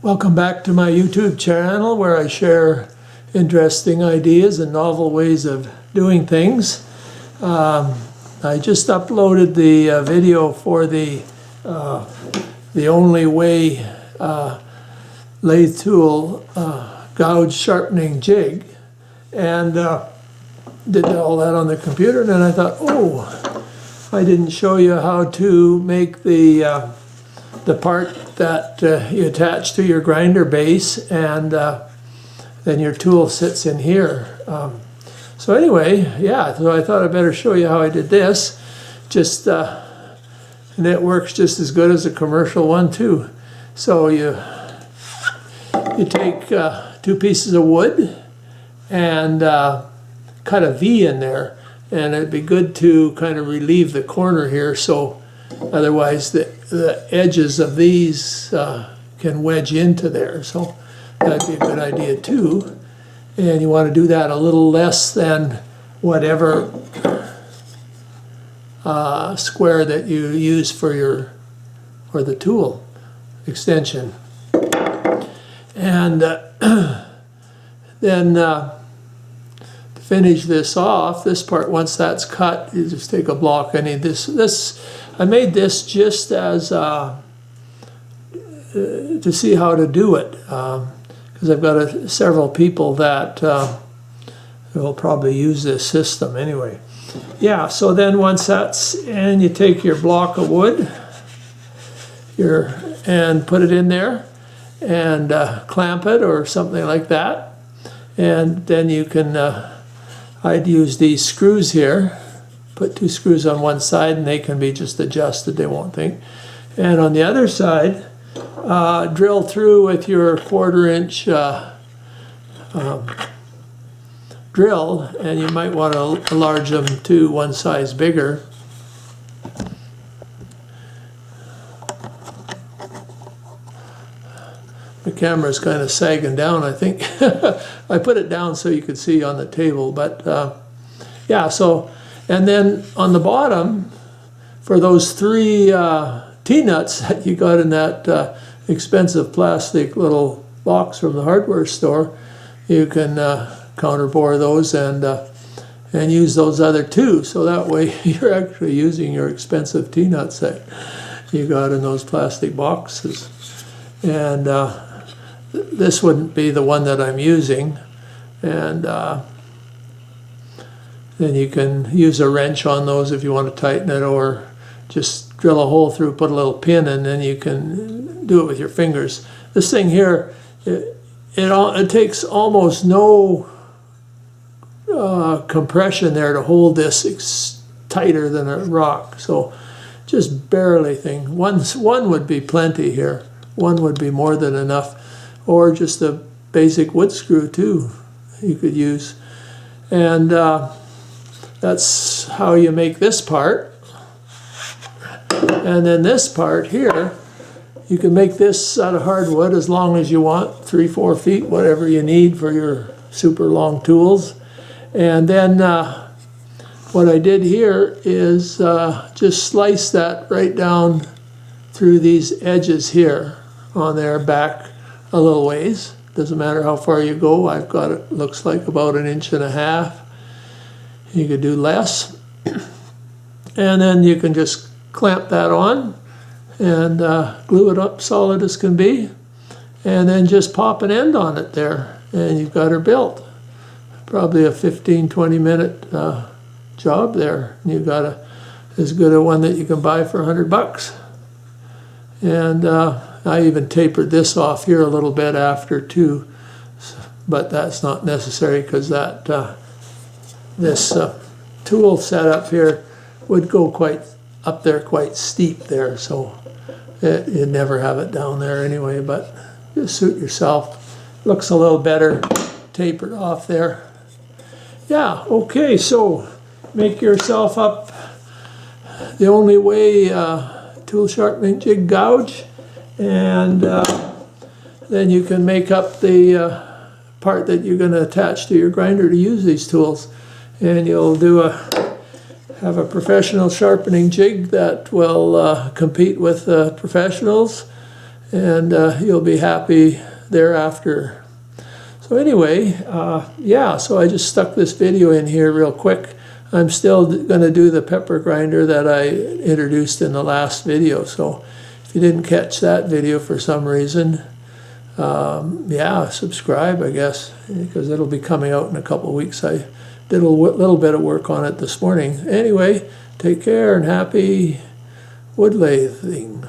Welcome back to my YouTube channel where I share interesting ideas and novel ways of doing things. I just uploaded the video for the Only Way lathe tool gouge sharpening jig, and did all that on the computer, and then I thought, oh, I didn't show you how to make the part that you attach to your grinder base, and then your tool sits in here. So anyway, yeah, so I thought I'd better show you how I did this. Just and it works just as good as a commercial one too. So you take two pieces of wood and cut a V in there, and it'd be good to kind of relieve the corner here, so otherwise the edges of these can wedge into there. So that'd be a good idea too. And you want to do that a little less than whatever square that you use for the tool extension. And then to finish this off, this part, once that's cut, you just take a block. I need this. I made this just as to see how to do it, because I've got several people that will probably use this system anyway. Yeah, so then once that's, and you take your block of wood and put it in there and clamp it or something like that, and then you can I'd use these screws here, put two screws on one side, and they can be just adjusted, they won't think. And on the other side, drill through with your 1/4 inch drill, and you might want to enlarge them to one size bigger. The camera's kind of sagging down, I think. I put it down so you could see on the table, but yeah, so, and then on the bottom, for those 3 T-nuts that you got in that expensive plastic little box from the hardware store, you can counterbore those and use those other 2, so that way you're actually using your expensive T-nuts that you got in those plastic boxes. And this wouldn't be the one that I'm using, and then you can use a wrench on those if you want to tighten it, or just drill a hole through, put a little pin, and then you can do it with your fingers. This thing here, it takes almost no compression there to hold this tighter than a rock, so just barely thing. One would be plenty here. One would be more than enough, or just a basic wood screw too you could use. And that's how you make this part. And then this part here, you can make this out of hardwood as long as you want, 3-4 feet, whatever you need for your super long tools. And then what I did here is just slice that right down through these edges here on there, back a little ways. Doesn't matter how far you go. I've got it, looks like about 1.5 inches. You could do less. And then you can just clamp that on and glue it up solid as can be, and then just pop an end on it there, and you've got her built. Probably a 15-20 minute job there. You've got as good a one that you can buy for $100. And I even tapered this off here a little bit after too, but that's not necessary because that this tool setup here would go quite up there, quite steep there, so you'd never have it down there anyway, but just suit yourself. Looks a little better tapered off there. Yeah, okay, so make yourself up the Only Way tool sharpening jig gouge, and then you can make up the part that you're going to attach to your grinder to use these tools, and you'll have a professional sharpening jig that will compete with professionals, and you'll be happy thereafter. So anyway, yeah, so I just stuck this video in here real quick. I'm still going to do the pepper grinder that I introduced in the last video. So if you didn't catch that video for some reason, yeah, subscribe, I guess, because it'll be coming out in a couple of weeks. I did a little bit of work on it this morning. Anyway, take care and happy wood lathing.